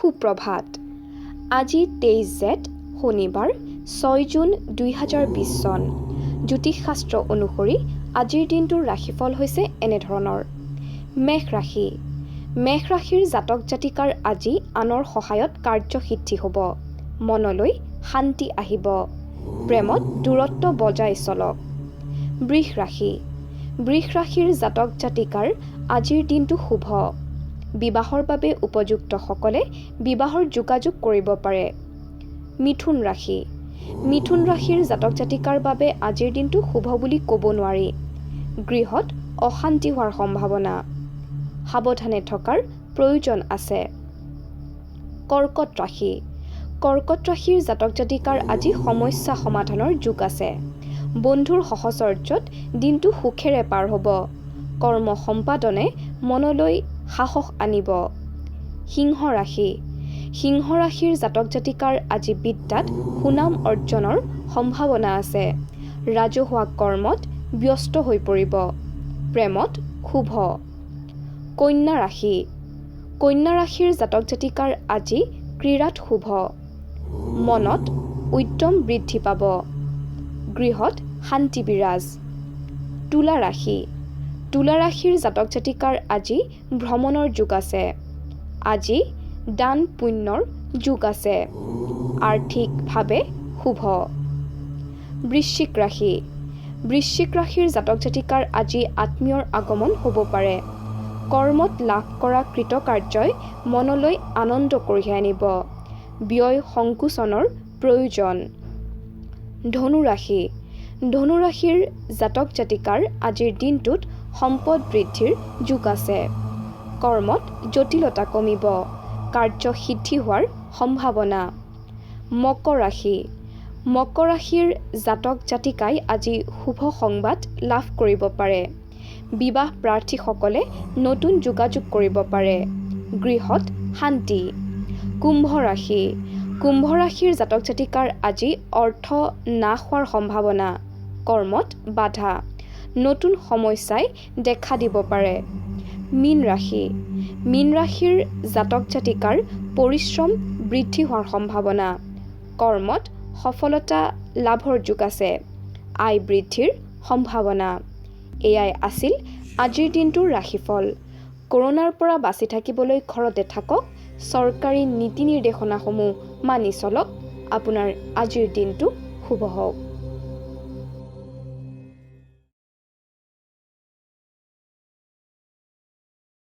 সুপ্ৰভাত। আজি 23 জেঠ শনিবাৰ 6 জুন 2020 চন। জ্যোতিষশাস্ত্ৰ অনুসৰি আজিৰ দিনটোৰ ৰাশিফল হৈছে এনেধৰণৰ। মেষ ৰাশি। মেষ ৰাশিৰ জাতক জাতিকাৰ আজি আনৰ সহায়ত কাৰ্যসিদ্ধি হ'ব। মনলৈ শান্তি আহিব। প্ৰেমত দূৰত্ব বজাই চলক। বৃষ ৰাশি। বৃষ ৰাশিৰ জাতক জাতিকাৰ আজিৰ দিনটো শুভ। বিবাহৰ বাবে উপযুক্তসকলে বিবাহৰ যোগাযোগ কৰিব পাৰে। মিথুন ৰাশি। মিথুন ৰাশিৰ জাতক জাতিকাৰ বাবে আজিৰ দিনটো শুভ বুলি ক'ব নোৱাৰি। গৃহত অশান্তি হোৱাৰ সম্ভাৱনা। সাৱধানে থকাৰ প্ৰয়োজন আছে। কৰ্কট ৰাশি। কৰ্কট ৰাশিৰ জাতক জাতিকাৰ আজি সমস্যা সমাধানৰ যোগ আছে। বন্ধুৰ সহচৰ্যত দিনটো সুখেৰে পাৰ হ'ব। কৰ্ম সম্পাদনে মনলৈ সাহস আনিব। সিংহ ৰাশি। সিংহ ৰাশিৰ জাতক জাতিকাৰ আজি বিদ্যাত সুনাম অৰ্জনৰ সম্ভাৱনা আছে। ৰাজহুৱা কৰ্মত ব্যস্ত হৈ পৰিব। প্ৰেমত শুভ। কন্যা ৰাশি। কন্যা ৰাশিৰ জাতক জাতিকাৰ আজি ক্ৰীড়াত শুভ। মনত উদ্যম বৃদ্ধি পাব। গৃহত শান্তি বিৰাজ। তুলা ৰাশি। তুলা ৰাশিৰ জাতক জাতিকাৰ আজি ভ্ৰমণৰ যোগ আছে। আজি দান পুণ্যৰ যোগ আছে। আৰ্থিকভাৱে শুভ। বৃশ্চিক ৰাশি। বৃশ্চিক ৰাশিৰ জাতক জাতিকাৰ আজি আত্মীয়ৰ আগমন হ'ব পাৰে। কৰ্মত লাভ কৰা কৃতকাৰ্যই মনলৈ আনন্দ কঢ়িয়াই আনিব। ব্যয় সংকোচনৰ প্ৰয়োজন। ধনু ৰাশি। ধনু ৰাশিৰ জাতক জাতিকাৰ আজিৰ দিনটোত সম্পদ বৃদ্ধিৰ যোগ আছে। কৰ্মত জটিলতা কমিব। কাৰ্যসিদ্ধি হোৱাৰ সম্ভাৱনা। মকৰ ৰাশি। মকৰ ৰাশিৰ জাতক জাতিকাই আজি শুভ সংবাদ লাভ কৰিব পাৰে। বিবাহ প্ৰাৰ্থীসকলে নতুন যোগাযোগ কৰিব পাৰে। গৃহত শান্তি। কুম্ভ ৰাশি। কুম্ভ ৰাশিৰ জাতক জাতিকাৰ আজি অৰ্থ নাশ হোৱাৰ সম্ভাৱনা। কৰ্মত বাধা। নতুন সমস্যাই দেখা দিব পাৰে। মীন ৰাশি। মীন ৰাশিৰ জাতক জাতিকাৰ পৰিশ্ৰম বৃদ্ধি হোৱাৰ সম্ভাৱনা। কৰ্মত সফলতা লাভৰ যোগ আছে। আয় বৃদ্ধিৰ সম্ভাৱনা। এয়াই আছিল আজিৰ দিনটোৰ ৰাশিফল। কৰোনাৰ পৰা বাচি থাকিবলৈ ঘৰতে থাকক। চৰকাৰী নীতি নিৰ্দেশনাসমূহ মানি চলক। আপোনাৰ আজিৰ দিনটো শুভ হওক।